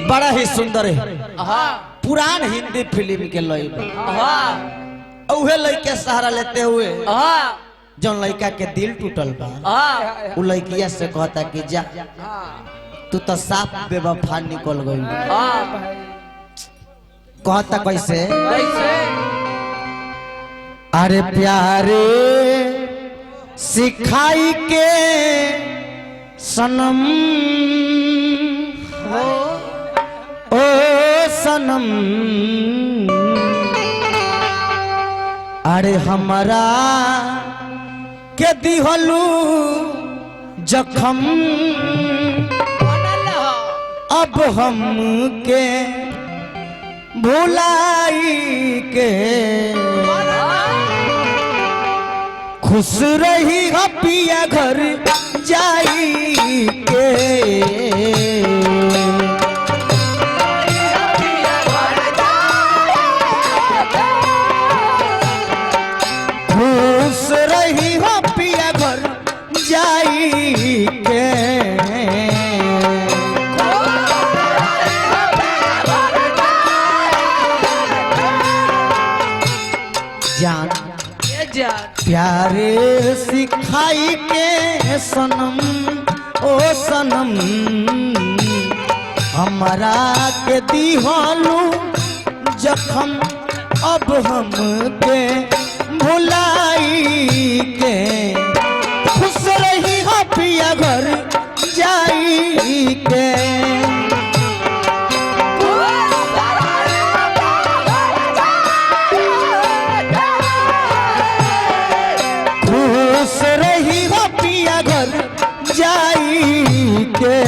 बड़ा ही सुंदर है। पुरान हिंदी फिल्म के लड़का उहे लड़के सहारा लेते हुए जौन लड़का के दिल टूटल बा उ लड़किया से कहता कि जा तू तो साफ बेवफा निकल गई। कहता कैसे अरे प्यारे सिखाई के सनम ओ सनम अरे हमारा के दिहलू जखम अब हम के भुलाई के खुश रही हो पिया घर जाई के खुश रही हो पिया घर जाई के जान प्यारे सिखाई के सनम ओ सनम हमारा के दिहलू जखम अब हम के भुलाई के खुश रही हो पिया घर जाई के खुश रही हो पिया घर जाई के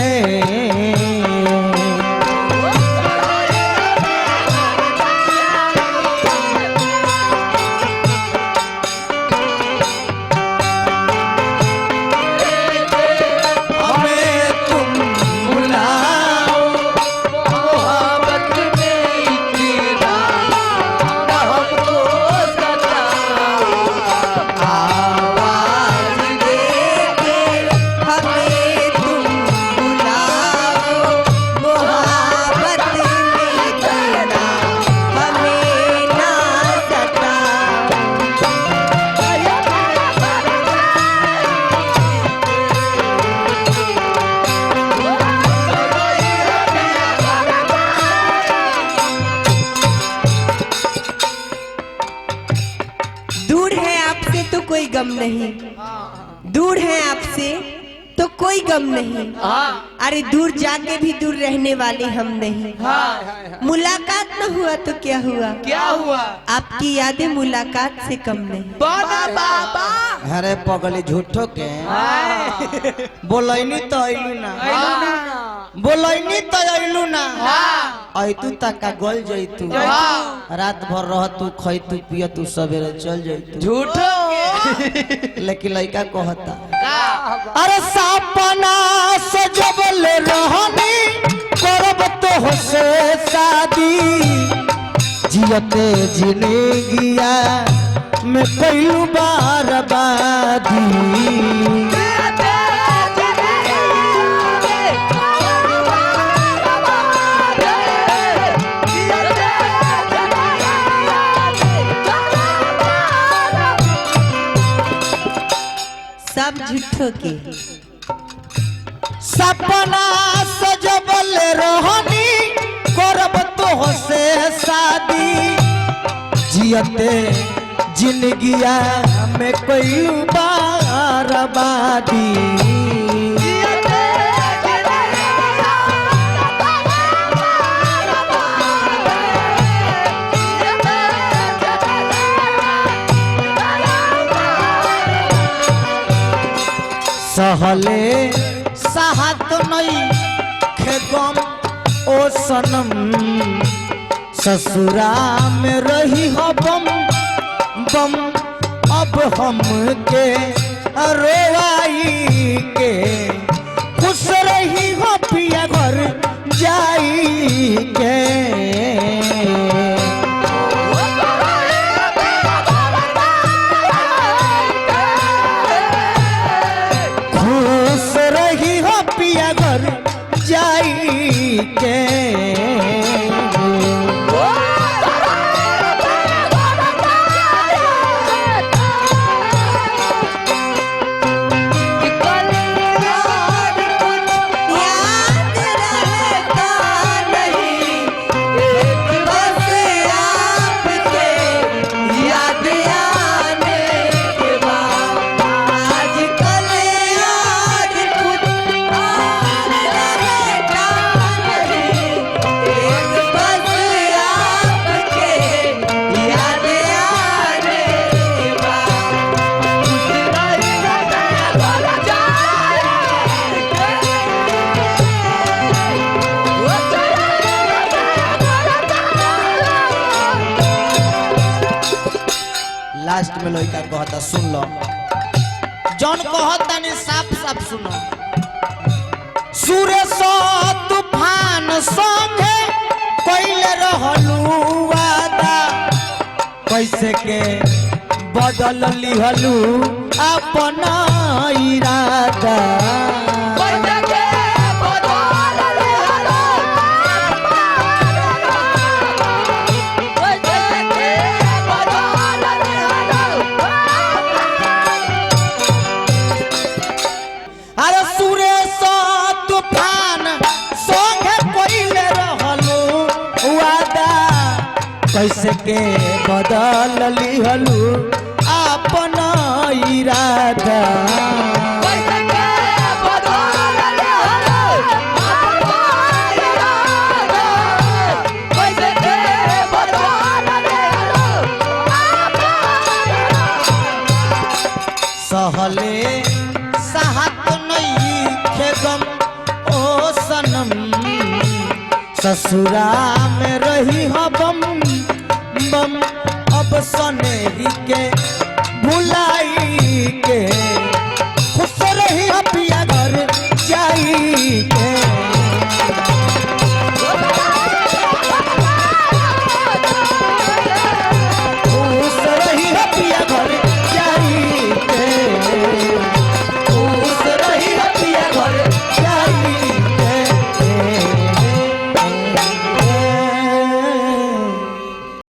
कोई गम नहीं, दूर है आपसे तो कोई गम नहीं। अरे दूर जाके भी दूर रहने वाले हम नहीं। मुलाकात न हुआ तो क्या हुआ, क्या हुआ? आपकी यादें मुलाकात से कम नहीं। बाबा अरे पगली झूठो के बोलैनी तो आइलू ना, बोलैनी तो आइलू ना, आइतू तक का गल जइतू, रात भर रह तू खई तू पिय तू सवेरे चल जइतू। झूठो लेकिन लड़का कहता अरे सपना सजबल रहनी करब तो होसे शादी जियते जिंदगिया में कईलू बर्बादी। सब झूठो के सपना सजबल रहनी करब तो होसे शादी जियते जिंदगिया में कोई बर्बादी। सहले साहत नहीं खेगम ओ सनम ससुरा में रही हो बम बम अब हम के रोवाई के खुश रही हो पिया घर जाई के खुश रही हो पिया घर जाई के लास्ट में लड़का कहता सुन लो जौन कहता नहीं साफ साफ सुनो सूर्य सो तूफान संगे कोइले रहलू वादा कैसे के बदल लिहलू अपना इरादा अरे सूर्य सो तूफान संगे कोइले रहलू वादा कैसे के बदल लिहलू अपना इरादा सहले साहत नहीं खेगम ओ सनम ससुरा में रही हबम बम अब सने ही के भुलाई